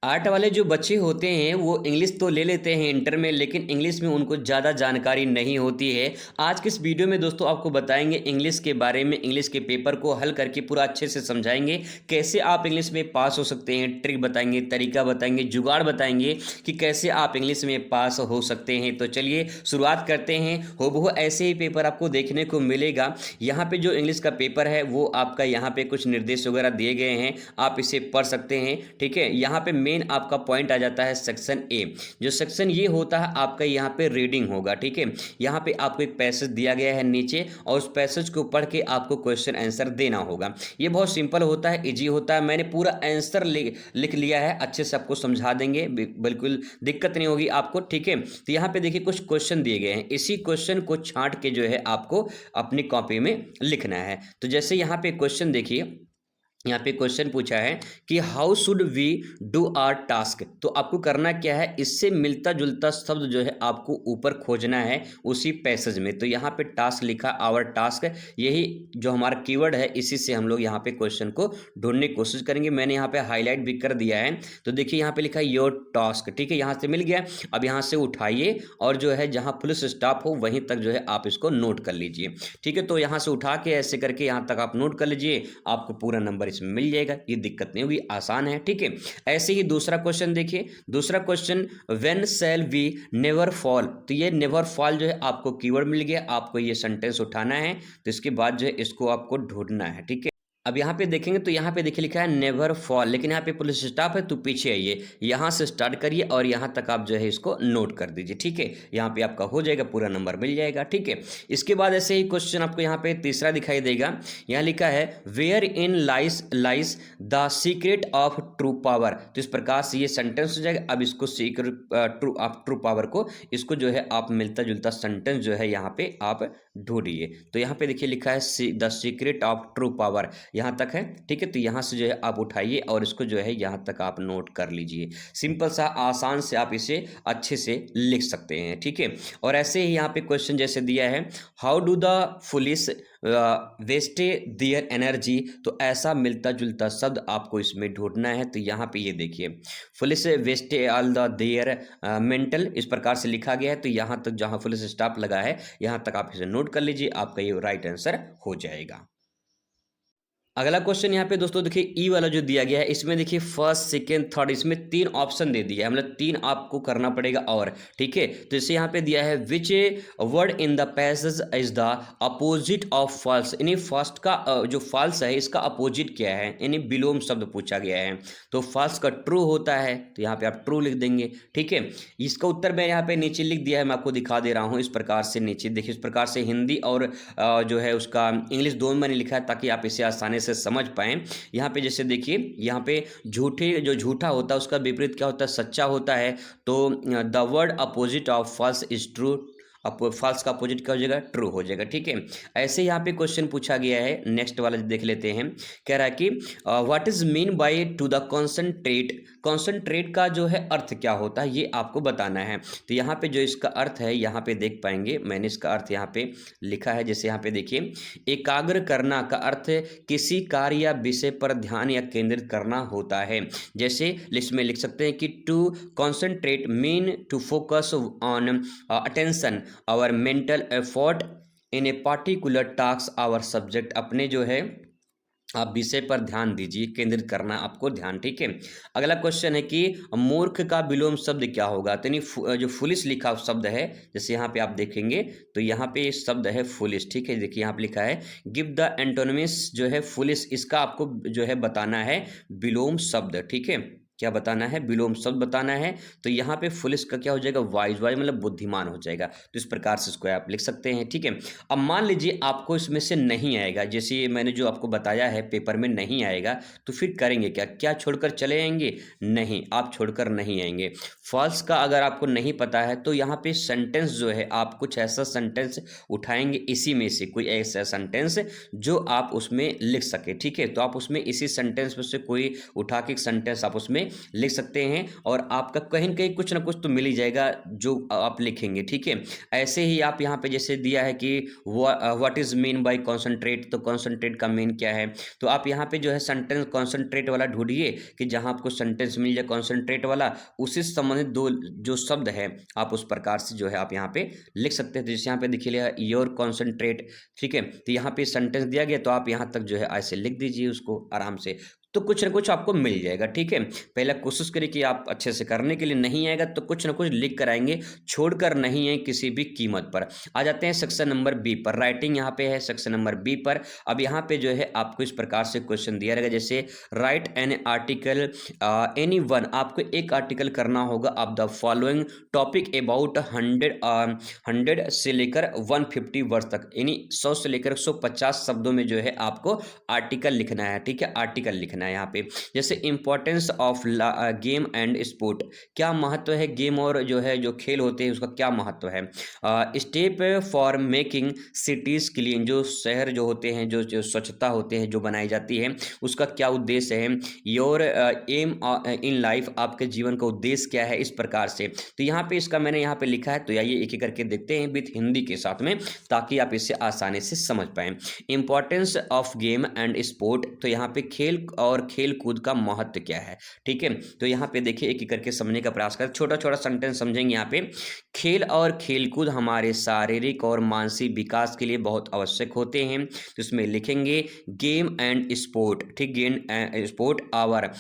Art वाले जो बच्चे होते हैं वो इंग्लिश तो ले लेते हैं इंटर में, लेकिन इंग्लिश में उनको ज़्यादा जानकारी नहीं होती है। आज के इस वीडियो में दोस्तों आपको बताएंगे इंग्लिश के बारे में, इंग्लिश के पेपर को हल करके पूरा अच्छे से समझाएंगे कैसे आप इंग्लिश में पास हो सकते हैं। ट्रिक बताएंगे, तरीका बताएंगे, जुगाड़ बताएंगे कि कैसे आप इंग्लिश में पास हो सकते हैं। तो चलिए शुरुआत करते हैं। हूबहू ऐसे ही पेपर आपको देखने को मिलेगा। यहाँ पे जो इंग्लिश का पेपर है वो आपका यहाँ पे कुछ निर्देश वगैरह दिए गए हैं, आप इसे पढ़ सकते हैं। ठीक है, यहाँ पे मेन आपका पॉइंट आ जाता है सेक्शन ए। जो सेक्शन ये होता है आपका यहाँ पे रीडिंग होगा। ठीक है, यहाँ पे आपको एक पैसेज दिया गया है नीचे और उस पैसेज को पढ़ के आपको क्वेश्चन आंसर देना होगा। ये बहुत सिंपल होता है, इजी होता है। मैंने पूरा आंसर लिख लिया है, अच्छे से आपको समझा देंगे, बिल्कुल दिक्कत नहीं होगी आपको। ठीक है, तो यहाँ पे देखिए कुछ क्वेश्चन दिए गए हैं, इसी क्वेश्चन को छांट के जो है आपको अपनी कॉपी में लिखना है। तो जैसे यहाँ पे क्वेश्चन देखिए, यहाँ पे क्वेश्चन पूछा है कि how should we do our task. तो आपको करना क्या है, इससे मिलता जुलता शब्द जो है आपको ऊपर खोजना है उसी पैसेज में। तो यहाँ पे टास्क लिखा, आवर टास्क, यही जो हमारा कीवर्ड है, इसी से हम लोग यहाँ पे क्वेश्चन को ढूंढने की कोशिश करेंगे। मैंने यहाँ पे हाईलाइट भी कर दिया है। तो देखिए यहाँ पे लिखा है योर टास्क। ठीक है, यहाँ से मिल गया। अब यहाँ से उठाइए और जो है जहाँ पुलिस स्टॉप हो वहीं तक जो है आप इसको नोट कर लीजिए। ठीक है, तो यहाँ से उठा के ऐसे करके यहाँ तक आप नोट कर लीजिए, आपको पूरा नंबर इसमें मिल जाएगा। ये दिक्कत नहीं होगी, आसान है। ठीक है, ऐसे ही दूसरा क्वेश्चन देखिए। दूसरा question, when shall we never fall. तो ये नेवर फॉल जो है आपको कीवर्ड मिल गया, आपको ये सेंटेंस उठाना है। तो इसके बाद जो है इसको आपको ढूंढना है। ठीक है, अब यहाँ पे देखेंगे तो यहाँ पे देखिए लिखा है नेवर फॉल, लेकिन यहाँ पे पुलिस स्टॉप है तो पीछे आइए, यहाँ से स्टार्ट करिए और यहाँ तक आप जो है इसको नोट कर दीजिए। ठीक है, यहाँ पे आपका हो जाएगा, पूरा नंबर मिल जाएगा। ठीक है, इसके बाद ऐसे ही क्वेश्चन आपको यहाँ पे तीसरा दिखाई देगा। यहाँ लिखा है wherein lies lies the secret of true power. तो इस प्रकार से ये सेंटेंस हो जाएगा। अब इसको secret true of true power को, इसको जो है आप मिलता जुलता सेंटेंस जो है यहाँ पे आप ढूंढिए। तो यहाँ पे देखिए लिखा है the secret of true power, यहाँ तक है। ठीक है, तो यहाँ से जो है आप उठाइए और इसको जो है यहाँ तक आप नोट कर लीजिए। सिंपल सा, आसान से आप इसे अच्छे से लिख सकते हैं। ठीक है, और ऐसे ही यहाँ पे क्वेश्चन जैसे दिया है how do the police waste their energy. तो ऐसा मिलता जुलता शब्द आपको इसमें ढूंढना है। तो यहाँ पे ये देखिए police waste all the their mental, इस प्रकार से लिखा गया है। तो यहाँ तक जहाँ पुलिस स्टॉप लगा है यहाँ तक आप इसे नोट कर लीजिए, आपका ये राइट आंसर हो जाएगा। अगला क्वेश्चन यहाँ पे दोस्तों देखिए ई वाला जो दिया गया है, इसमें देखिए फर्स्ट सेकेंड थर्ड, इसमें तीन ऑप्शन दे दिया है, मतलब तीन आपको करना पड़ेगा। और ठीक है, तो इसे यहाँ पे दिया है which word in the passage is the opposite of false. यानी फर्स्ट का जो फॉल्स है इसका अपोजिट क्या है, यानी विलोम शब्द पूछा गया है। तो फॉल्स का ट्रू होता है, तो यहाँ पे आप ट्रू लिख देंगे। ठीक है, इसका उत्तर मैं यहाँ पे नीचे लिख दिया है, मैं आपको दिखा दे रहा हूँ इस प्रकार से। नीचे देखिए इस प्रकार से हिंदी और जो है उसका इंग्लिश दोनों मैंने लिखा है ताकि आप इसे आसानी से समझ पाएं। यहाँ पे जैसे देखिए यहाँ पे झूठे, जो झूठा होता है उसका विपरीत क्या होता है, सच्चा होता है। तो the word opposite of false is true, false का अपोजिट क्या हो जाएगा, ट्रू हो जाएगा। ठीक है, ऐसे यहाँ पे क्वेश्चन पूछा गया है, नेक्स्ट वाला देख लेते हैं। कह रहा है कि what is mean by two the concentrate. Concentrate का जो है अर्थ क्या होता है ये आपको बताना है। तो यहाँ पे जो इसका अर्थ है यहाँ पे देख पाएंगे, मैंने इसका अर्थ यहाँ पे लिखा है। जैसे यहाँ पे देखिए एकाग्र करना का अर्थ किसी कार्य या विषय पर ध्यान या केंद्रित करना होता है। जैसे लिस्ट में लिख सकते हैं कि to concentrate mean to focus on attention or mental effort in a particular task or subject. अपने जो है आप विषय पर ध्यान दीजिए, केंद्रित करना आपको ध्यान। ठीक है, अगला क्वेश्चन है कि मूर्ख का विलोम शब्द क्या होगा। तो यानी जो फुलिश लिखा शब्द है, जैसे यहाँ पे आप देखेंगे तो यहाँ पे शब्द है फुलिश। ठीक है, देखिए यहाँ पे लिखा है गिव द एंटोनिम्स जो है फुलिश, इसका आपको जो है बताना है विलोम शब्द। ठीक है, क्या बताना है, विलोम शब्द बताना है। तो यहाँ पे फुलिश का क्या हो जाएगा, वाइज, वाइज मतलब बुद्धिमान हो जाएगा। तो इस प्रकार से इसको आप लिख सकते हैं। ठीक है, अब मान लीजिए आपको इसमें से नहीं आएगा, जैसे मैंने जो आपको बताया है पेपर में नहीं आएगा, तो फिर करेंगे क्या, क्या छोड़कर चले आएंगे, नहीं, आप छोड़कर नहीं आएंगे। फॉल्स का अगर आपको नहीं पता है तो यहाँ पे सेंटेंस जो है आप कुछ ऐसा सेंटेंस उठाएंगे, इसी में से कोई ऐसा सेंटेंस जो आप उसमें लिख सके। ठीक है, तो आप उसमें इसी सेंटेंस में से कोई उठा के सेंटेंस आप उसमें है लिख सकते हैं, और आपका कहीं न कहीं कुछ ना कुछ तो मिल ही जाएगा जो आप लिखेंगे, ठीक है। ऐसे ही आप यहाँ पे जैसे दिया है कि what is mean by concentrate, तो कॉन्संट्रेट का मीन क्या है, तो आप यहाँ पे जो है सेंटेंस कॉन्संट्रेट वाला ढूंढिए कि जहाँ आपको सेंटेंस मिल जाए कॉन्संट्रेट वाला, उसी से संबंधित दो जो शब्द है आप उस प्रकार से जो है आप यहाँ पे लिख सकते हैं। तो जैसे यहाँ पे देखिए लिखा योर कॉन्संट्रेट, ठीक है, तो यहाँ पे सेंटेंस दिया गया तो आप यहाँ तक जो है ऐसे लिख दीजिए उसको आराम से, तो कुछ ना कुछ आपको मिल जाएगा, ठीक है। पहले कोशिश करिए कि आप अच्छे से करने के लिए, नहीं आएगा तो कुछ ना कुछ लिख कर आएंगे, छोड़कर नहीं है किसी भी कीमत पर। आ जाते हैं सेक्शन नंबर बी पर, राइटिंग यहाँ पे है सेक्शन नंबर बी पर। अब यहाँ पे जो है आपको इस प्रकार से क्वेश्चन दिया रहेगा, जैसे right an article any one, आपको एक आर्टिकल करना होगा of the following topic about 100 से लेकर 150 वर्ड तक, यानी 100 से लेकर 150 शब्दों में जो है आपको आर्टिकल लिखना है, ठीक है, आर्टिकल लिखना है यहाँ पे। जैसे importance of game and sport, क्या महत्व है गेम और जो है जो खेल होते हैं उसका क्या महत्व है। Step for making cities clean, जो शहर जो होते हैं जो स्वच्छता होते हैं जो बनाई जाती है उसका क्या उद्देश्य है। योर एम इन लाइफ, आपके जीवन का उद्देश्य क्या है, इस प्रकार से। तो यहाँ पे इसका मैंने यहाँ पे लिखा है, तो आइए एक एक करके देखते हैं विथ हिंदी के साथ में, ताकि आप इसे आसानी से समझ पाएं। Importance of game and sport, तो यहाँ पे खेल और खेल कूद का महत्व क्या है, ठीक है। तो यहाँ पे देखिए एक एक करके समझने का प्रयास करें, छोटा छोटा सेंटेंस समझेंगे। यहाँ पे खेल और खेलकूद हमारे शारीरिक और मानसिक विकास के लिए बहुत आवश्यक होते हैं, तो इसमें लिखेंगे गेम एंड स्पोर्ट, ठीक, game and sport are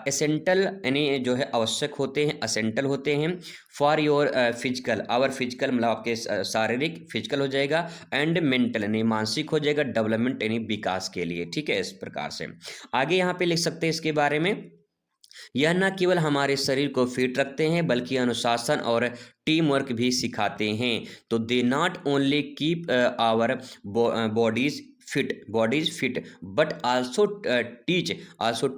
essential, यानी जो है आवश्यक होते हैं, असेंटल होते हैं for your physical, our physical मतलब आपके शारीरिक फिजिकल हो जाएगा, एंड मेंटल यानी मानसिक हो जाएगा, डेवलपमेंट यानी विकास के लिए, ठीक है। इस प्रकार से आगे यहाँ पे लिख सकते हैं इसके बारे में, यह न केवल हमारे शरीर को फिट रखते हैं बल्कि अनुशासन और टीम वर्क भी सिखाते हैं। तो they not only keep our bodies fit but also teach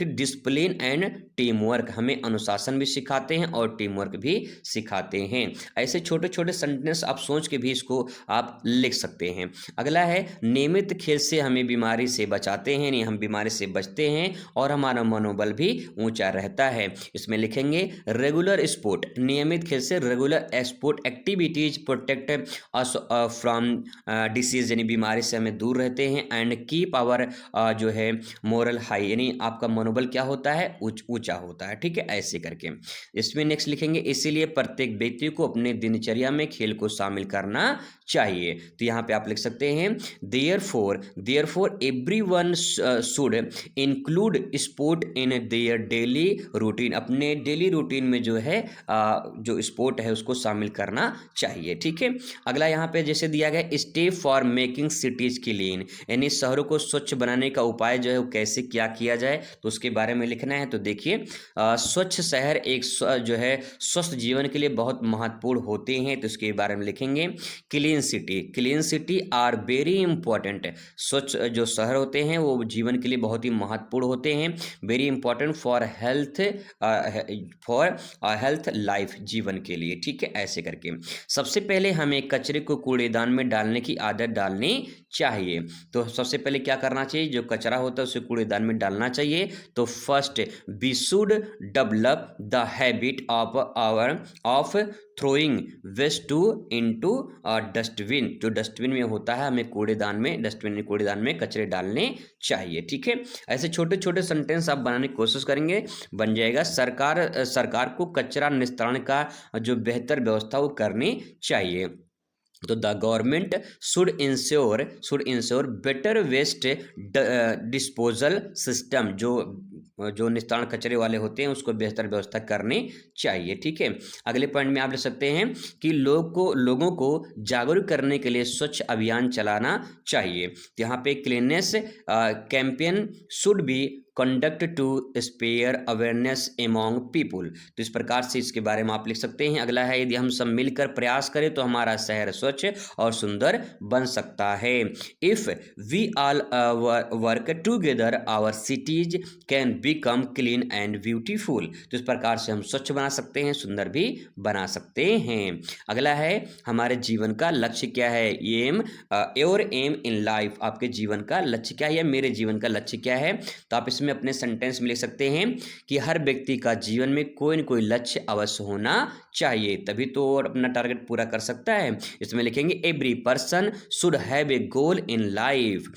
discipline and team work, हमें अनुशासन भी सिखाते हैं और टीम वर्क भी सिखाते हैं। ऐसे छोटे छोटे सेंटेंस आप सोच के भी इसको आप लिख सकते हैं। अगला है नियमित खेल से हमें बीमारी से बचाते हैं, नहीं हम बीमारी से बचते हैं और हमारा मनोबल भी ऊंचा रहता है। इसमें लिखेंगे रेगुलर स्पोर्ट, नियमित खेल से regular sport activities protect us from disease, यानी बीमारी से हमें दूर रहते हैं, एंड कीप आवर जो है मोरल हाई, यानी आपका मनोबल क्या होता है, ऊंचा होता है, ठीक है, ऐसे करके। इसमें नेक्स्ट लिखेंगे इसीलिए प्रत्येक व्यक्ति को अपने दिनचर्या में खेल को शामिल करना चाहिए। तो यहाँ पे आप लिख सकते हैं therefore everyone should include sport in their daily routine, अपने डेली रूटीन में जो है जो स्पोर्ट है उसको शामिल करना चाहिए, ठीक है। अगला यहाँ पे जैसे दिया गया step for making cities clean, यानी शहरों को स्वच्छ बनाने का उपाय जो है वो कैसे क्या किया जाए, तो उसके बारे में लिखना है। तो देखिए स्वच्छ शहर एक जो है स्वस्थ जीवन के लिए बहुत महत्वपूर्ण होते हैं, तो इसके बारे में लिखेंगे clean city are very important, स्वच्छ जो शहर होते हैं वो जीवन के लिए बहुत ही महत्वपूर्ण होते हैं, very important for health life, जीवन के लिए, ठीक है, ऐसे करके। सबसे पहले हमें कचरे को कूड़ेदान में डालने की आदत डालनी चाहिए। तो सबसे पहले क्या करना चाहिए, जो कचरा होता है उसे कूड़ेदान में डालना चाहिए। तो first we should develop the habit of throwing waste into dustbin, जो डस्टबिन में होता है हमें कूड़ेदान में कचरे डालने चाहिए, ठीक है। ऐसे छोटे छोटे सेंटेंस आप बनाने की कोशिश करेंगे, बन जाएगा। सरकार को कचरा निस्तारण का जो बेहतर व्यवस्था वो करनी चाहिए। तो the government should ensure better waste disposal system, जो निस्तारण कचरे वाले होते हैं उसको बेहतर व्यवस्था करनी चाहिए, ठीक है। अगले पॉइंट में आप लिख सकते हैं कि लोगों को जागरूक करने के लिए स्वच्छ अभियान चलाना चाहिए। तो यहाँ पे cleanness campaign should be conduct to spread awareness among people, तो इस प्रकार से इसके बारे में आप लिख सकते हैं। अगला है यदि हम सब मिलकर प्रयास करें तो हमारा शहर स्वच्छ और सुंदर बन सकता है। If we all work together our cities can become clean and beautiful, तो इस प्रकार से हम स्वच्छ बना सकते हैं, सुंदर भी बना सकते हैं। अगला है हमारे जीवन का लक्ष्य क्या है, योर एम इन लाइफ, आपके जीवन का लक्ष्य क्या है या मेरे जीवन का लक्ष्य क्या है। तो आप इसमें में अपने सेंटेंस में लिख सकते हैं कि हर व्यक्ति का जीवन में कोई न कोई लक्ष्य अवश्य होना चाहिए, तभी तो वो अपना टारगेट पूरा कर सकता है। इसमें लिखेंगे every person should have a goal in life,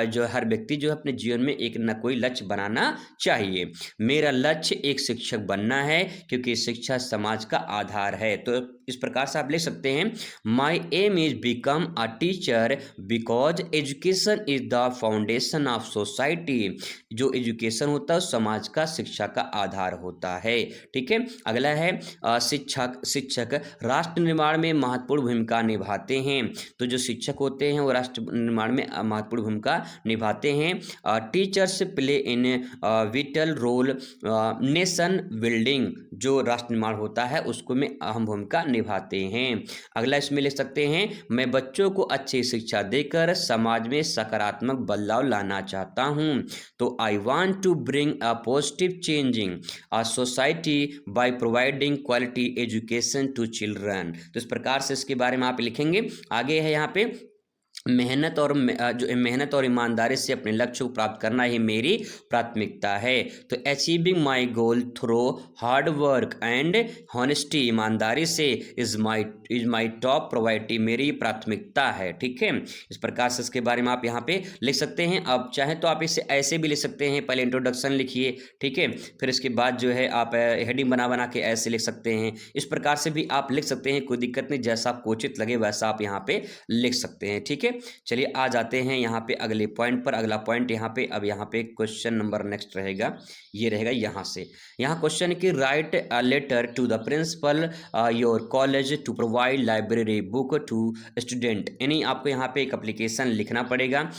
जो हर व्यक्ति जो है अपने जीवन में एक न कोई लक्ष्य बनाना चाहिए। मेरा लक्ष्य एक शिक्षक बनना है क्योंकि शिक्षा समाज का आधार है। तो इस प्रकार से आप लिख सकते हैं my aim is become a teacher because education is the foundation of society. जो एजुकेशन होता है समाज का शिक्षा का आधार होता है। ठीक है, अगला है शिक्षक राष्ट्र निर्माण में महत्वपूर्ण भूमिका निभाते हैं। तो जो शिक्षक होते हैं वो राष्ट्र निर्माण में महत्वपूर्ण भूमिका निभाते हैं। Teachers play in vital role nation building, जो राष्ट्र निर्माण होता है उसको में अहम भूमिका निभाते हैं। अगला इसमें लिख सकते हैं मैं बच्चों को अच्छी शिक्षा देकर समाज में सकारात्मक बदलाव लाना चाहता हूं। तो I want to bring a positive changing a society by providing quality education to children. तो इस प्रकार से इसके बारे में आप लिखेंगे। आगे है यहाँ पे मेहनत और ईमानदारी से अपने लक्ष्य को प्राप्त करना ही मेरी प्राथमिकता है। तो achieving my goal through hard work and honesty, ईमानदारी से इज माई टॉप प्रायोरिटी, मेरी प्राथमिकता है। ठीक है, इस प्रकार से इसके बारे में आप यहाँ पे लिख सकते हैं। अब चाहे तो आप इसे ऐसे भी लिख सकते हैं, पहले इंट्रोडक्शन लिखिए, ठीक है, फिर इसके बाद जो है आप हेडिंग बना के ऐसे लिख सकते हैं। इस प्रकार से भी आप लिख सकते हैं, कोई दिक्कत नहीं, जैसा आपको उचित लगे वैसा आप यहाँ पे लिख सकते हैं। ठीक है, चलिए आ जाते हैं यहाँ पे अगले पॉइंट पर। अगला पॉइंट यहाँ पे, अब यहाँ पे क्वेश्चन नंबर नेक्स्ट रहेगा, ये रहेगा यहाँ से। यहाँ क्वेश्चन है कि write a letter to the principal your college to provide library book to student, यानी आपको यहाँ पे एक एप्लीकेशन लिखना पड़ेगा।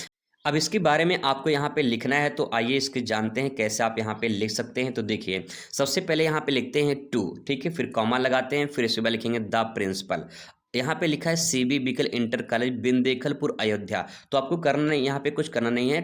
अब इसके बारे में आपको यहाँ पे लिखना है, तो आइए इसके जानते हैं कैसे आप यहाँ पे लिख सकते हैं। तो देखिए सबसे पहले यहाँ पे लिखते हैं टू, ठीक है, फिर कॉमा लगाते हैं, फिर इसके बाद लिखेंगे द प्रिंसिपल। यहाँ पे लिखा है सीबी बिकल इंटर कॉलेज बिंदेखलपुर अयोध्या, तो आपको करना नहीं, यहाँ पे कुछ करना नहीं है।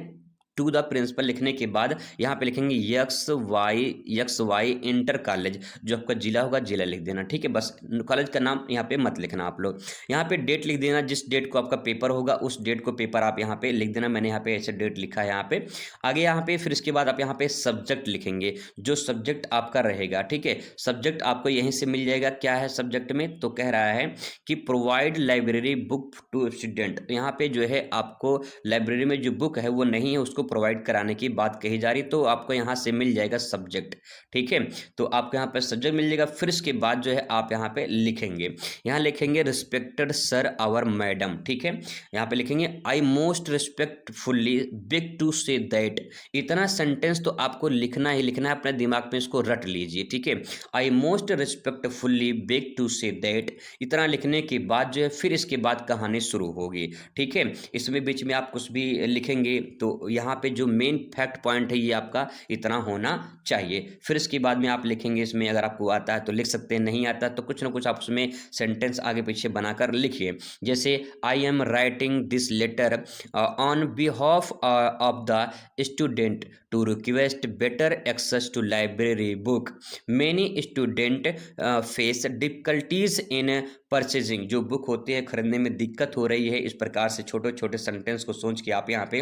टू द प्रिंसिपल लिखने के बाद यहाँ पे लिखेंगे यक्स वाई इंटर कॉलेज, जो आपका जिला होगा जिला लिख देना। ठीक है, बस कॉलेज का नाम यहाँ पे मत लिखना आप लोग। यहाँ पे डेट लिख देना, जिस डेट को आपका पेपर होगा उस डेट को पेपर आप यहाँ पे लिख देना। मैंने यहाँ पे ऐसे डेट लिखा है यहाँ पे। आगे यहाँ पे फिर इसके बाद आप यहाँ पे सब्जेक्ट लिखेंगे, जो सब्जेक्ट आपका रहेगा। ठीक है, सब्जेक्ट आपको यहीं से मिल जाएगा। क्या है सब्जेक्ट में, तो कह रहा है कि provide library book to student. यहाँ पे जो है आपको लाइब्रेरी में जो बुक है वो नहीं है, उसको प्रोवाइड कराने की बात कही जा रही, तो आपको यहाँ से मिल जाएगा सब्जेक्ट। ठीक है, तो आपको यहाँ पे सब्जेक्ट मिल जाएगा। फिर इसके बाद जो है आप यहाँ पे लिखेंगे, यहाँ लिखेंगे रिस्पेक्टेड सर आवर मैडम। ठीक है, यहाँ पे लिखेंगे I most respectfully beg to say that. इतना सेंटेंस तो आपको लिखना ही लिखना है, अपने दिमाग में इसको रट लीजिए। ठीक है, I most respectfully beg to say that, इतना लिखने के बाद जो है फिर इसके बाद कहानी शुरू होगी। ठीक है, इसमें बीच में आप कुछ भी लिखेंगे, तो यहाँ पे जो मेन फैक्ट पॉइंट है ये आपका इतना होना चाहिए। फिर इसके बाद में आप लिखेंगे, इसमें अगर आपको आता है तो लिख सकते हैं, नहीं आता तो कुछ ना कुछ आप उसमें सेंटेंस आगे पीछे बनाकर लिखिए। जैसे I am writing this letter on behalf of the student to request better access to library book, many student face difficulties in purchasing, जो बुक होती है खरीदने में दिक्कत हो रही है। इस प्रकार से छोटे छोटे सेंटेंस को सोच के आप यहाँ पे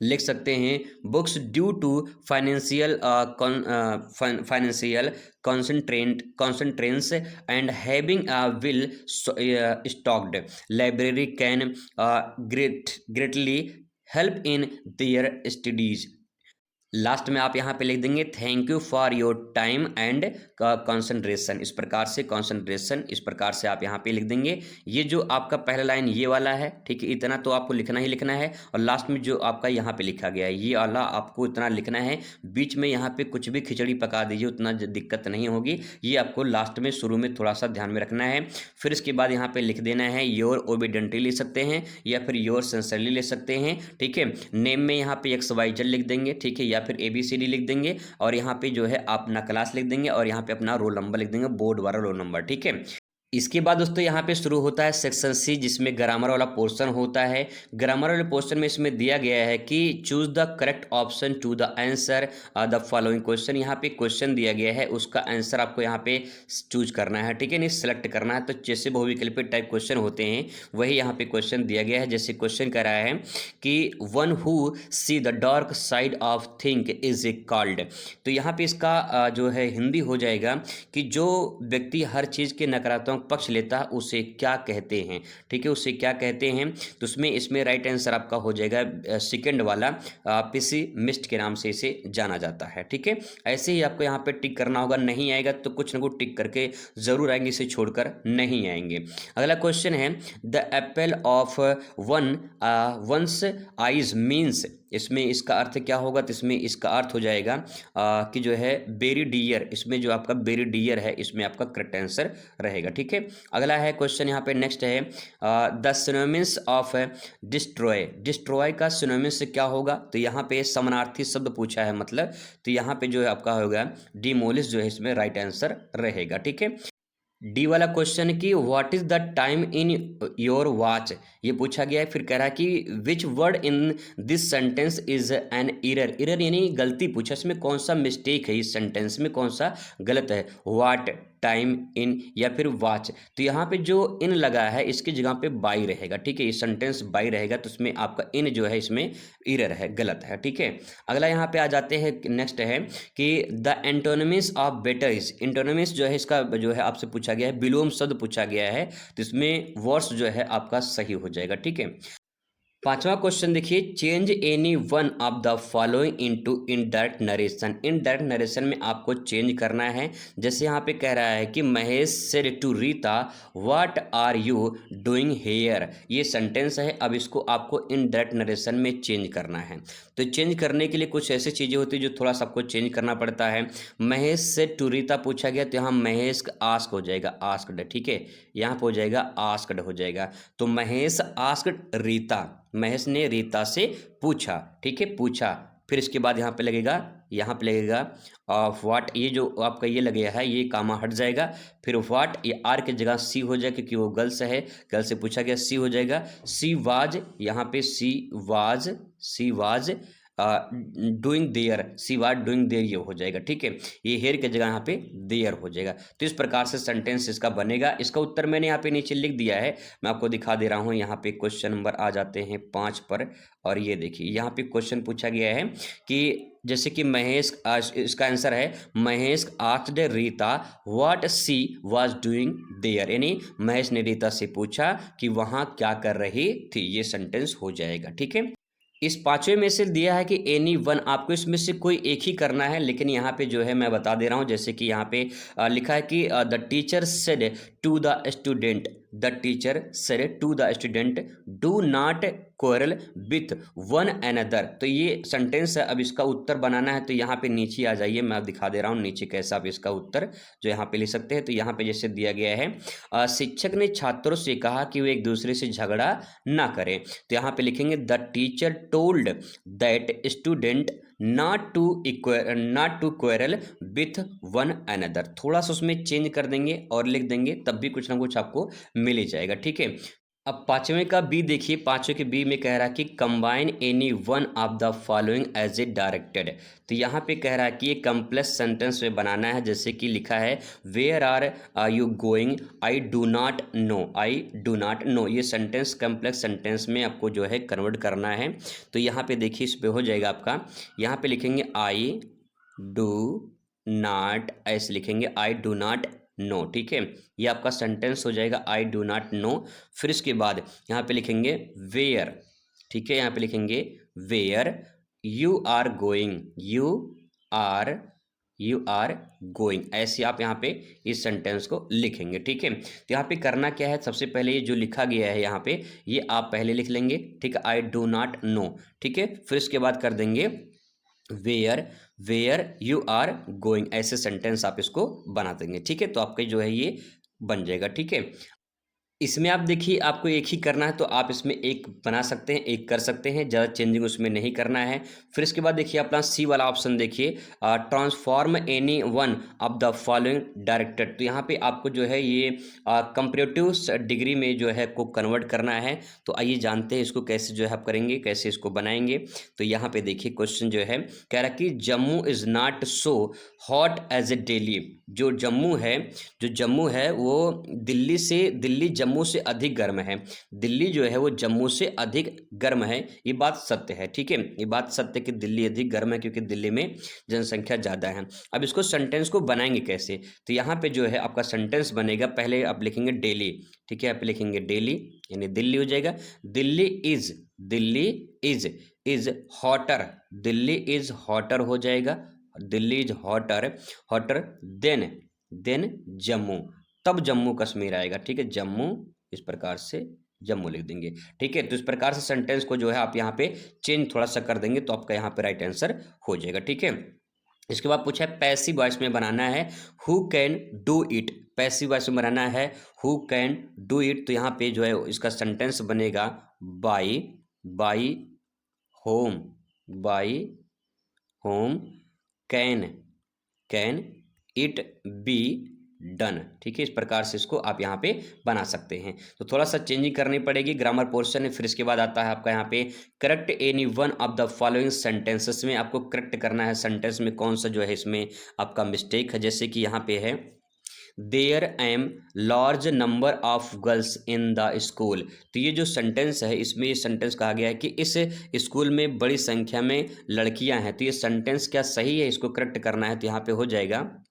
लिख सकते हैं। Books due to financial concentrations and having a will stocked library can greatly help in their studies। Last में आप यहाँ पे लिख देंगे thank you for your time and concentration. इस प्रकार से कंसंट्रेशन, इस प्रकार से आप यहाँ पे लिख देंगे। ये जो आपका पहला लाइन ये वाला है, ठीक है, इतना तो आपको लिखना ही लिखना है। और लास्ट में जो आपका यहाँ पे लिखा गया है ये वाला आपको इतना लिखना है। बीच में यहाँ पे कुछ भी खिचड़ी पका दीजिए, उतना दिक्कत नहीं होगी। ये आपको लास्ट में शुरू में थोड़ा सा ध्यान में रखना है। फिर इसके बाद यहाँ पे लिख देना है योर ओबीडेंटली लिख सकते हैं, या फिर योर सिंसियरली लिख सकते हैं। ठीक है, नेम में यहाँ पे XYZ लिख देंगे। ठीक है, या फिर ABCD लिख देंगे, और यहाँ पे जो है आप अपना क्लास लिख देंगे, और यहाँ पे अपना रोल नंबर लिख देंगे, बोर्ड वाला रोल नंबर। ठीक है, इसके बाद दोस्तों यहाँ पे शुरू होता है सेक्शन सी, जिसमें ग्रामर वाला पोर्शन होता है। ग्रामर वाले पोर्शन में इसमें दिया गया है कि choose the correct option to the answer the following question. यहाँ पे क्वेश्चन दिया गया है, उसका आंसर आपको यहाँ पे चूज करना है, ठीक है, नहीं सेलेक्ट करना है। तो जैसे बहुविकल्पी टाइप क्वेश्चन होते हैं वही यहाँ पे क्वेश्चन दिया गया है। जैसे क्वेश्चन कह रहा है कि one who see the dark side of think is a called. तो यहाँ पे इसका जो है हिंदी हो जाएगा कि जो व्यक्ति हर चीज़ के नकारात्मक पक्ष लेता है उसे क्या कहते हैं, ठीक है, उसे क्या कहते हैं। तो उसमें इसमें राइट आंसर आपका हो जाएगा सेकंड वाला, पेसिमिस्ट के नाम से इसे जाना जाता है, ठीक है। ऐसे ही आपको यहाँ पे टिक करना होगा, नहीं आएगा तो कुछ ना कुछ टिक करके जरूर आएंगे, इसे छोड़कर नहीं आएंगे। अगला क्वेश्चन है the Apple of once eyes means. इसमें इसका अर्थ क्या होगा, तो इसमें इसका अर्थ हो जाएगा कि जो है बेरी डियर, इसमें जो आपका बेरी डियर है इसमें आपका करेक्ट आंसर रहेगा, ठीक है। अगला है क्वेश्चन यहाँ पे नेक्स्ट है the synonyms of destroy. Destroy का सिनोनिम्स क्या होगा, तो यहाँ पे समानार्थी शब्द पूछा है मतलब, तो यहाँ पे जो है आपका होगा डिमोलिश, जो है इसमें राइट आंसर रहेगा, ठीक है। डी वाला क्वेश्चन की what is the time in your watch, ये पूछा गया है। फिर कह रहा है कि विच word in this sentence is an error. Error यानी गलती पूछा, इसमें कौन सा मिस्टेक है, इस सेंटेंस में कौन सा गलत है, व्हाट, टाइम, इन या फिर वॉच। तो यहाँ पे जो इन लगा है इसकी जगह पे बाई रहेगा, ठीक है, ये सेंटेंस बाई रहेगा, तो इसमें आपका इन जो है इसमें एरर है, गलत है, ठीक है। अगला यहाँ पे आ जाते हैं, नेक्स्ट है कि the antonyms of better is. Antonyms जो है इसका जो है आपसे पूछा गया है, विलोम शब्द पूछा गया है, तो इसमें वर्ड्स जो है आपका सही हो जाएगा, ठीक है। पांचवा क्वेश्चन देखिए, change any one of the following into indirect narration. Indirect narration में आपको चेंज करना है। जैसे यहाँ पे कह रहा है कि Mahesh said to Rita what are you doing here, ये सेंटेंस है। अब इसको आपको इनडायरेक्ट नरेशन में चेंज करना है। तो चेंज करने के लिए कुछ ऐसी चीज़ें होती है जो थोड़ा सा आपको चेंज करना पड़ता है। महेश सेड टू रीता पूछा गया, तो यहाँ महेश आस्क हो जाएगा, आस्क्ड, ठीक है, यहाँ पे हो जाएगा आस्क्ड हो जाएगा। तो महेश आस्क्ड रीता, महेश ने रीता से पूछा, ठीक है, पूछा। फिर इसके बाद यहाँ पे लगेगा, यहाँ पे लगेगा व्हाट, ये जो आपका ये लगेगा है ये कामा हट जाएगा। फिर व्हाट, ये आर की जगह सी हो जाएगा क्योंकि वो गर्ल्स है, गर्ल से पूछा गया, सी हो जाएगा। सी वाज, यहाँ पे she was doing there, she was doing there, ये हो जाएगा, ठीक है। ये हेयर की जगह यहाँ पे देयर हो जाएगा। तो इस प्रकार से सेंटेंस इसका बनेगा। इसका उत्तर मैंने यहाँ पे नीचे लिख दिया है, मैं आपको दिखा दे रहा हूँ। यहाँ पे क्वेश्चन नंबर आ जाते हैं 5 पर, और ये देखिए यहाँ पे क्वेश्चन पूछा गया है कि जैसे कि महेश, इसका आंसर है Mahesh asked Rita what she was doing there, यानी महेश ने रीता से पूछा कि वहाँ क्या कर रही थी, ये सेंटेंस हो जाएगा, ठीक है। इस पांचवें में से दिया है कि एनी वन, आपको इसमें से कोई एक ही करना है, लेकिन यहाँ पे जो है मैं बता दे रहा हूँ। जैसे कि यहाँ पे लिखा है कि the teacher said to the student, the teacher said to the student do not quarrel with one another. तो ये सेंटेंस है। अब इसका उत्तर बनाना है, तो यहाँ पे नीचे आ जाइए, मैं दिखा दे रहा हूँ नीचे कैसा आप इसका उत्तर जो यहाँ पे लिख सकते हैं। तो यहाँ पे जैसे दिया गया है शिक्षक ने छात्रों से कहा कि वे एक दूसरे से झगड़ा ना करें। तो यहाँ पे लिखेंगे the teacher told that student not to quarrel with one another. थोड़ा सा उसमें चेंज कर देंगे और लिख देंगे, तब भी कुछ ना कुछ आपको मिल ही जाएगा, ठीक है। अब पांचवें का बी देखिए, पांचवें के बी में कह रहा है कि combine any one of the following as a directed. तो यहाँ पे कह रहा है कि ये कम्प्लेक्स सेंटेंस में बनाना है। जैसे कि लिखा है where are you going, I do not know, I do not know. ये सेंटेंस कम्प्लेक्स सेंटेंस में आपको जो है कन्वर्ट करना है। तो यहाँ पे देखिए इस पे हो जाएगा आपका, यहाँ पे लिखेंगे आई डू नॉट, ऐसे लिखेंगे आई डू नॉट नो, ठीक है, ये आपका सेंटेंस हो जाएगा आई डू नॉट नो। फिर इसके बाद यहाँ पे लिखेंगे वेयर, ठीक है, यहाँ पे लिखेंगे where you are going, you are going, ऐसे आप यहाँ पे इस सेंटेंस को लिखेंगे, ठीक है। तो यहाँ पे करना क्या है, सबसे पहले ये जो लिखा गया है यहाँ पे ये आप पहले लिख लेंगे, ठीक है, आई डू नॉट नो, ठीक है। फिर इसके बाद कर देंगे वेयर यू आर गोइंग, ऐसे सेंटेंस आप इसको बना देंगे, ठीक है। तो आपके जो है ये बन जाएगा, ठीक है। इसमें आप देखिए आपको एक ही करना है तो आप इसमें एक बना सकते हैं, एक कर सकते हैं, ज़्यादा चेंजिंग उसमें नहीं करना है। फिर इसके बाद देखिए अपना सी वाला ऑप्शन देखिए, transform any one of the following directed. तो यहाँ पे आपको जो है ये कंपैरेटिव डिग्री में जो है को कन्वर्ट करना है। तो आइए जानते हैं इसको कैसे जो है आप करेंगे, कैसे इसको बनाएंगे। तो यहाँ पे देखिए क्वेश्चन जो है कह रहा कि Jammu is not so hot as a Delhi. जो जम्मू है वो दिल्ली जम्मू से अधिक गर्म है। दिल्ली जो है वो जम्मू से अधिक गर्म है, ये बात सत्य है। ठीक है, ये बात सत्य है कि दिल्ली अधिक गर्म है क्योंकि दिल्ली में जनसंख्या ज़्यादा है। अब इसको सेंटेंस को बनाएंगे कैसे, तो यहाँ पे जो है आपका सेंटेंस बनेगा, पहले आप लिखेंगे डेली। ठीक है, आप लिखेंगे डेली यानी दिल्ली हो जाएगा। Delhi is hotter, Delhi is hotter हो जाएगा, Delhi is hotter then Jammu, तब जम्मू कश्मीर आएगा। ठीक है, जम्मू, इस प्रकार से जम्मू लिख देंगे। ठीक है, तो इस प्रकार से सेंटेंस को जो है आप यहाँ पे चेंज थोड़ा सा कर देंगे तो आपका यहाँ पे राइट आंसर हो जाएगा। ठीक है, इसके बाद पूछा है पैसिव वॉइस में बनाना है who can do it. Passive voice में बनाना है हु कैन डू इट, तो यहाँ पे जो है इसका सेंटेंस बनेगा by home, by home can it be done. ठीक है, इस प्रकार से इसको आप यहाँ पे बना सकते हैं। तो थोड़ा सा चेंजिंग करनी पड़ेगी, ग्रामर पोर्शन है। फिर इसके बाद आता है आपका यहाँ पे correct any one of the following sentences में आपको करेक्ट करना है सेंटेंस में कौन सा जो है इसमें आपका मिस्टेक है। जैसे कि यहाँ पे है there am large number of girls in the school. तो ये जो सेंटेंस है इसमें ये सेंटेंस कहा गया है कि इस स्कूल में बड़ी संख्या में लड़कियां हैं। तो ये सेंटेंस क्या सही है, इसको करेक्ट करना है। तो यहाँ पे हो जाएगा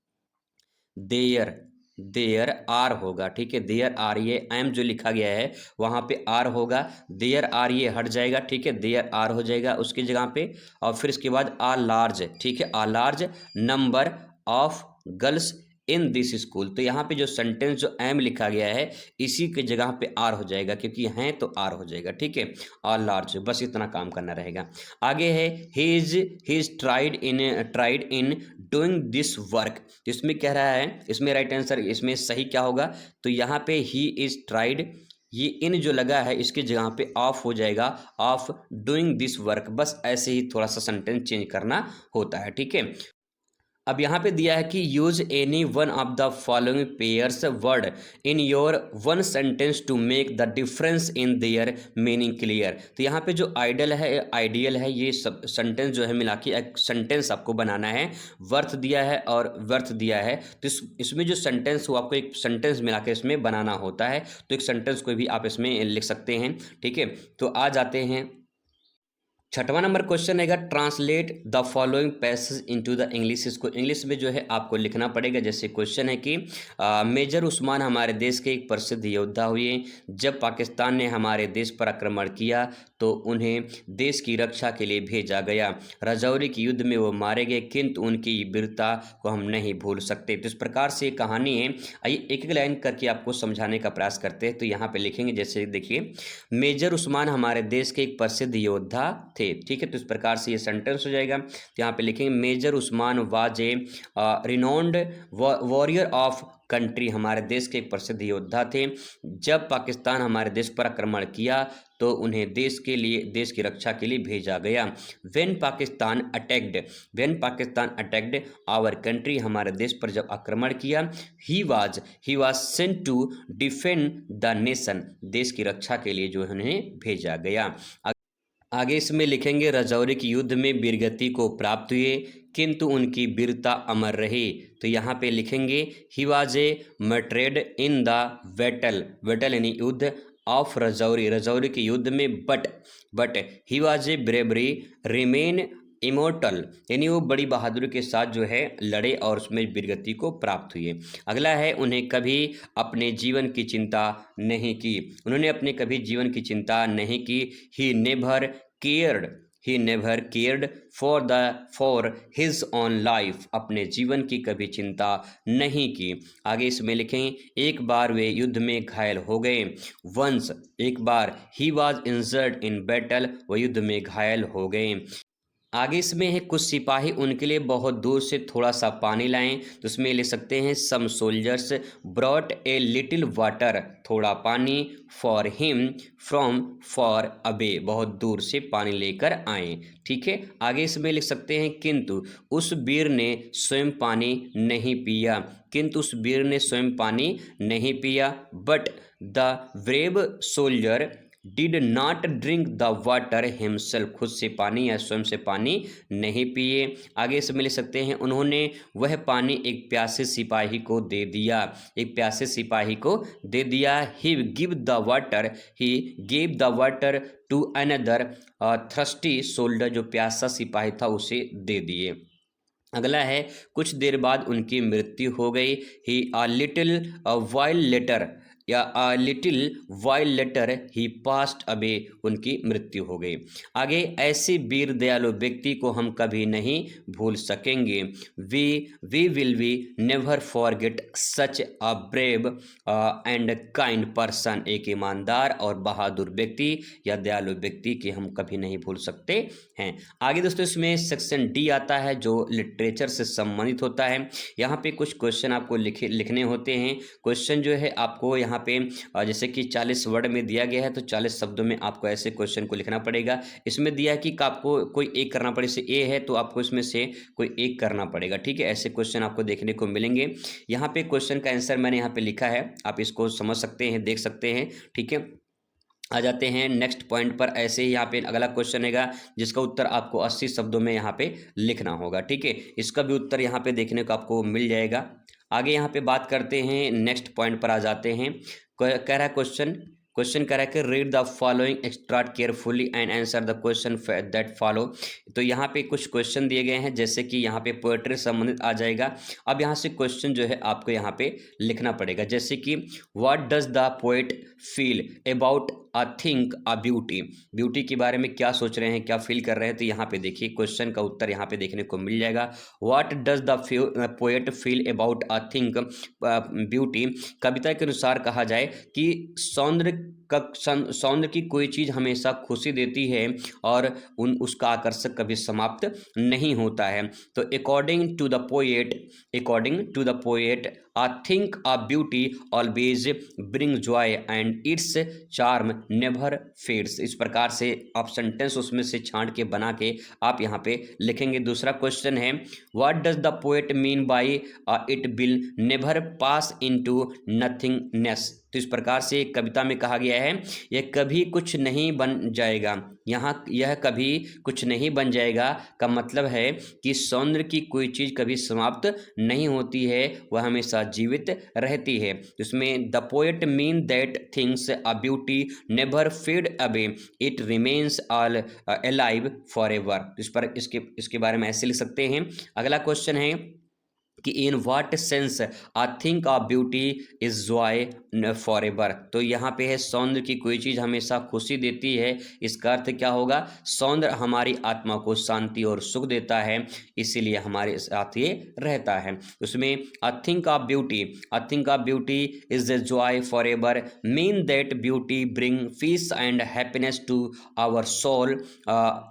देयर आर होगा। ठीक है, देयर आर, ये एम जो लिखा गया है वहाँ पे आर होगा, देयर आर ये हट जाएगा। ठीक है, देयर आर हो जाएगा उसकी जगह पे, और फिर इसके बाद आर लार्ज। ठीक है, are large number of girls in this school. तो यहाँ पे जो सेंटेंस जो एम लिखा गया है इसी के जगह पे आर हो जाएगा, क्योंकि हैं तो आर हो जाएगा। ठीक है, आर लार्ज, बस इतना काम करना रहेगा। आगे है he is tried in doing this work. इसमें कह रहा है, इसमें राइट आंसर इसमें सही क्या होगा, तो यहाँ पे ही इज ट्राइड, ये इन जो लगा है इसके जगह पे ऑफ हो जाएगा, ऑफ डूइंग दिस वर्क। बस ऐसे ही थोड़ा सा सेंटेंस चेंज करना होता है। ठीक है, अब यहाँ पे दिया है कि use any one of the following pairs word in your one sentence to make the difference in their meaning clear. तो यहाँ पे जो आइडियल है ये सब सेंटेंस जो है मिला के एक सेंटेंस आपको बनाना है। वर्थ दिया है और वर्थ दिया है, तो इसमें जो सेंटेंस हो आपको एक सेंटेंस मिला के इसमें बनाना होता है। तो एक सेंटेंस को भी आप इसमें लिख सकते हैं। ठीक है, तो आ जाते हैं छठवां नंबर क्वेश्चन है translate the following passage into the English. इसको इंग्लिश में जो है आपको लिखना पड़ेगा। जैसे क्वेश्चन है कि मेजर उस्मान हमारे देश के एक प्रसिद्ध योद्धा हुए। जब पाकिस्तान ने हमारे देश पर आक्रमण किया तो उन्हें देश की रक्षा के लिए भेजा गया। रजौरी के युद्ध में वो मारे गए, किंतु उनकी वीरता को हम नहीं भूल सकते। तो इस प्रकार से कहानी है। आइए एक एक लाइन करके आपको समझाने का प्रयास करते हैं। तो यहाँ पे लिखेंगे, जैसे देखिए मेजर उस्मान हमारे देश के एक प्रसिद्ध योद्धा थे। ठीक है, तो इस प्रकार से ये सेंटेंस हो जाएगा। तो यहाँ पे लिखेंगे major Usman was a renowned warrior of country. हमारे देश के एक प्रसिद्ध योद्धा थे। जब पाकिस्तान हमारे देश पर आक्रमण किया तो उन्हें देश की रक्षा के लिए भेजा गया। When Pakistan attacked our country, हमारे देश पर जब आक्रमण किया, he was sent to defend the nation, देश की रक्षा के लिए जो उन्हें भेजा गया। आगे इसमें लिखेंगे रजौरी के युद्ध में वीरगति को प्राप्त हुए, किंतु उनकी वीरता अमर रही। तो यहाँ पे लिखेंगे he was a martyred in the battle यानी युद्ध ऑफ रजौरी के युद्ध में, but he was a bravery remain immortal, यानी वो बड़ी बहादुरी के साथ जो है लड़े और उसमें वीरगति को प्राप्त हुए। अगला है उन्हें कभी अपने जीवन की चिंता नहीं की, उन्होंने अपने कभी जीवन की चिंता नहीं की। He never cared for his own life, अपने जीवन की कभी चिंता नहीं की। आगे इसमें लिखें एक बार वे युद्ध में घायल हो गए। वंस, एक बार, he was injured in battle, वो युद्ध में घायल हो गए। आगे इसमें है कुछ सिपाही उनके लिए बहुत दूर से थोड़ा सा पानी लाएं, तो उसमें लिख सकते हैं some soldiers brought a little water, थोड़ा पानी, फॉर हिम फ्रॉम फॉर अबे, बहुत दूर से पानी लेकर आए। ठीक है, आगे इसमें लिख सकते हैं किंतु उस वीर ने स्वयं पानी नहीं पिया, किंतु उस वीर ने स्वयं पानी नहीं पिया, but the brave soldier did not drink the water himself, खुद से पानी या स्वयं से पानी नहीं पिए। आगे इसमें लिख सकते हैं उन्होंने वह पानी एक प्यासे सिपाही को दे दिया, एक प्यासे सिपाही को दे दिया। He give the water, he gave the water to another thirsty soldier, जो प्यासा सिपाही था उसे दे दिए। अगला है कुछ देर बाद उनकी मृत्यु हो गई। He a little while later, या a little while later he passed away, उनकी मृत्यु हो गई। आगे ऐसे वीर दयालु व्यक्ति को हम कभी नहीं भूल सकेंगे। We will we never forget such a brave and kind person, एक ईमानदार और बहादुर व्यक्ति या दयालु व्यक्ति की हम कभी नहीं भूल सकते हैं। आगे दोस्तों इसमें सेक्शन डी आता है जो लिटरेचर से संबंधित होता है। यहाँ पे कुछ क्वेश्चन आपको लिखने होते हैं। क्वेश्चन जो है आपको यहाँ पे जैसे कि 40 वर्ड में दिया गया है, तो 40 शब्दों में आपको ऐसे क्वेश्चन को लिखना पड़ेगा। इसमें दिया है कि आपको कोई एक करना पड़े, जैसे ए है तो आपको इसमें से कोई एक करना पड़ेगा। ठीक है, ऐसे क्वेश्चन आपको देखने को मिलेंगे। यहाँ पे क्वेश्चन का आंसर मैंने यहाँ पे लिखा है, आप इसको समझ सकते हैं, देख सकते हैं। ठीक है, आ जाते हैं नेक्स्ट पॉइंट पर। ऐसे ही यहाँ पे अगला क्वेश्चन रहेगा जिसका उत्तर आपको 80 शब्दों में यहाँ पे लिखना होगा। ठीक है, इसका भी उत्तर यहाँ पे देखने को आपको मिल जाएगा। आगे यहाँ पे बात करते हैं, नेक्स्ट पॉइंट पर आ जाते हैं। कह रहा है क्वेश्चन कह रहा है कि read the following extract carefully and answer the question that follow. तो यहाँ पे कुछ क्वेश्चन दिए गए हैं, जैसे कि यहाँ पे पोएट्री संबंधित आ जाएगा। अब यहाँ से क्वेश्चन जो है आपको यहाँ पे लिखना पड़ेगा, जैसे कि what does the poet feel about a think a beauty, beauty के बारे में क्या सोच रहे हैं, क्या फील कर रहे हैं। तो यहाँ पे देखिए क्वेश्चन का उत्तर यहाँ पे देखने को मिल जाएगा। What does the poet feel about a think beauty, कविता के अनुसार कहा जाए कि सौंदर्य की कोई चीज़ हमेशा खुशी देती है और उसका आकर्षक कभी समाप्त नहीं होता है। तो according to the poet I think a beauty always bring joy and its charm never fades। इस प्रकार से आप सेंटेंस उसमें से छांट के बना के आप यहाँ पे लिखेंगे। दूसरा क्वेश्चन है What does the poet mean by it will never pass into nothingness। तो इस प्रकार से कविता में कहा गया है यह कभी कुछ नहीं बन जाएगा, यहाँ यह कभी कुछ नहीं बन जाएगा का मतलब है कि सौंदर्य की कोई चीज़ कभी समाप्त नहीं होती है, वह हमेशा जीवित रहती है। इसमें the poet mean that things a beauty never fade away, it remains all alive forever. इस पर इसके बारे में ऐसे लिख सकते हैं। अगला क्वेश्चन है कि in what sense I think of beauty is Joy forever. तो यहाँ पे है सौंदर्य की कोई चीज़ हमेशा खुशी देती है, इसका अर्थ क्या होगा, सौंदर्य हमारी आत्मा को शांति और सुख देता है, इसीलिए हमारे साथ ये रहता है। उसमें I think of beauty is the joy forever mean that beauty bring peace and happiness to our soul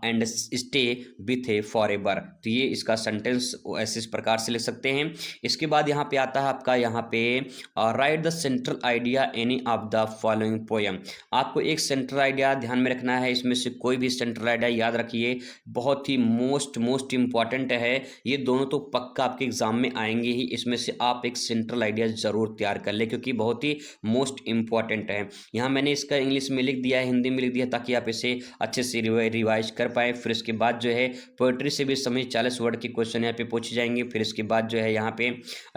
and stay with a forever. तो ये इसका सेंटेंस ऐसे इस प्रकार से लिख सकते हैं। इसके बाद यहाँ पे आता है आपका यहाँ पे right the central idea any of the following poem. आपको एक सेंट्रल आइडिया ध्यान में रखना है, इसमें से कोई भी सेंट्रल आइडिया याद रखिए, बहुत ही मोस्ट इंपॉर्टेंट है। ये दोनों तो पक्का आपके एग्जाम में आएंगे ही, इसमें से आप एक सेंट्रल आइडिया जरूर तैयार कर ले क्योंकि बहुत ही मोस्ट इंपॉर्टेंट है। यहाँ मैंने इसका इंग्लिश में लिख दिया है, हिंदी में लिख दिया ताकि आप इसे अच्छे से रिवाइज कर पाए। फिर इसके बाद जो है पोएट्री से भी समझ 40 वर्ड के क्वेश्चन यहाँ पे पूछे जाएंगे। फिर इसके बाद जो है यहाँ पे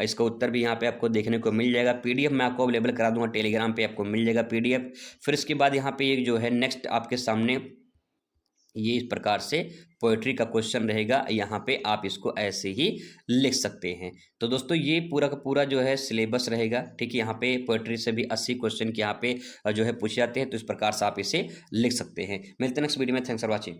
इसका उत्तर भी यहाँ पे आपको देखने को मिल जाएगा। पीडीएफ मैं आपको अवेलेबल करा दूंगा, टेलीग्राम पे आपको मिल जाएगा पीडीएफ। फिर इसके बाद यहाँ पे एक जो है नेक्स्ट आपके सामने ये इस प्रकार से पोएट्री का क्वेश्चन रहेगा, यहाँ पे आप इसको ऐसे ही लिख सकते हैं। तो दोस्तों ये पूरा का पूरा जो है सिलेबस रहेगा। ठीक है, यहाँ पे पोएट्री से भी 80 क्वेश्चन के यहाँ पे जो है पूछे जाते हैं, तो इस प्रकार से आप इसे लिख सकते हैं। मिलते हैं नेक्स्ट वीडियो में। Thanks for watching.